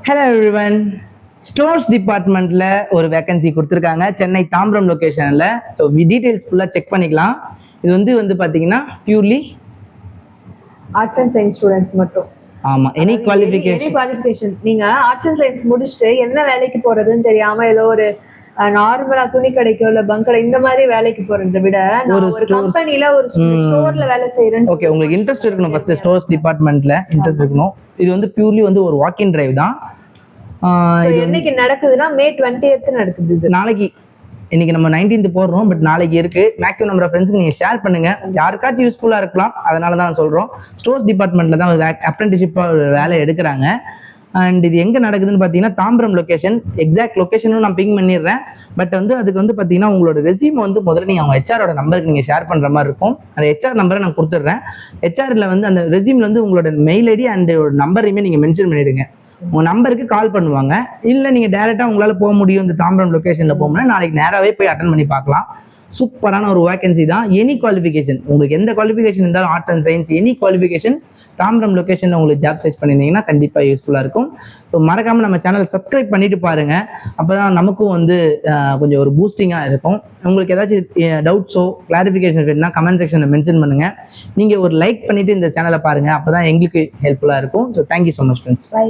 Hello everyone. Stores டிபார்ட்மெண்ட்டில் ஒரு vacancy கொடுத்துருக்காங்க சென்னை தாம்பரம் லொக்கேஷனில். ஸோ டீட்டெயில்ஸ் ஃபுல்லாக செக் பண்ணிக்கலாம். இது வந்து பார்த்தீங்கன்னா purely arts and science students மட்டும். ஆமாம், எனி குவாலிஃபிகேஷன். நீங்கள் ஆர்ட்ஸ் அண்ட் சயின்ஸ் முடிச்சுட்டு என்ன வேலைக்கு போகிறதுன்னு தெரியாமல் ஏதோ ஒரு நார்மலா துணி கடைக்கோ இல்ல பங்க் கடை இந்த மாதிரி வேலைக்கு போறதை விட ஒரு கம்பெனில ஒரு ஸ்டோர்ல வேலை செய்யறேன்னு. ஓகே, உங்களுக்கு இன்ட்ரெஸ்ட் இருக்கணும். ஃபர்ஸ்ட் ஸ்டோர்ஸ் டிபார்ட்மெண்ட்ல இன்ட்ரெஸ்ட் இருக்கணும். இது வந்து பியூர்லி வந்து ஒரு வாக் இன் டிரைவ் தான். என்னைக்கு நடக்குதுன்னா மே 20th நடக்குது. நாளைக்கு, இன்னைக்கு நம்ம 19th போடுறோம், பட் நாளைக்கு இருக்கு. மேக்ஸிமம் நம்பர் ஃப்ரெண்ட்ஸ்க்கு நீங்க ஷேர் பண்ணுங்க, யாருக்காச்சும் யூஸ்ஃபுல்லா இருக்கலாம். அதனால தான் சொல்றோம். ஸ்டோர்ஸ் டிபார்ட்மெண்ட்ல தான் அப்ரெண்டிஷிப்பா வேலை எடுக்கிறாங்க. அண்ட் இது எங்கே நடக்குதுன்னு பார்த்தீங்கன்னா தாம்பரம் லொக்கேஷன். எக்ஸாக்ட் லொக்கேஷனும் நான் பிங் பண்ணிடுறேன். பட் வந்து அதுக்கு வந்து பார்த்தீங்கன்னா உங்களோட ரெஸ்யூம் வந்து முதல்ல நீங்கள் அவங்க ஹெச்ஆரோட நம்பருக்கு நீங்கள் ஷேர் பண்ணுற மாதிரி இருக்கும். அந்த ஹெச்ஆர் நம்பரை நான் கொடுத்துட்றேன். ஹெச்ஆரில் வந்து அந்த ரெஸ்யூமில் வந்து உங்களோட மெயில் ஐடி அண்ட் நம்பரையுமே நீங்கள் மென்ஷன் பண்ணிவிடுங்க. உங்கள் நம்பருக்கு கால் பண்ணுவாங்க. இல்லை நீங்கள் டேரெக்டாக உங்களால் போக முடியும், இந்த தாம்பரம் லொக்கேஷனில் போகணும்னா நாளைக்கு நேராகவே போய் அட்டன் பண்ணி பார்க்கலாம். சூப்பரான ஒரு வேகன்சி தான். எனி குவாலிஃபிகேஷன், உங்களுக்கு எந்த குவாலிஃபிகேஷன் இருந்தாலும் arts and science any qualification Tambaram லொக்கேஷனில் உங்களுக்கு ஜாப் சர்ச் பண்ணியிருந்தீங்கன்னா கண்டிப்பாக யூஸ்ஃபுல்லாக இருக்கும். ஸோ மறக்காமல் நம்ம சேனலை சப்ஸ்கிரைப் பண்ணிட்டு பாருங்கள். அப்போ தான் நமக்கும் வந்து கொஞ்சம் ஒரு பூஸ்டிங்காக இருக்கும். உங்களுக்கு ஏதாச்சும் டவுட்ஸோ கிளாரிஃபிகேஷன் வேணும்னா கமெண்ட் செக்ஷனில் மென்ஷன் பண்ணுங்கள். நீங்கள் ஒரு லைக் பண்ணிவிட்டு இந்த சேனலை பாருங்கள், அப்போ தான் எங்களுக்கு ஹெல்ப்ஃபுல்லாக இருக்கும். So thank you so much friends. By.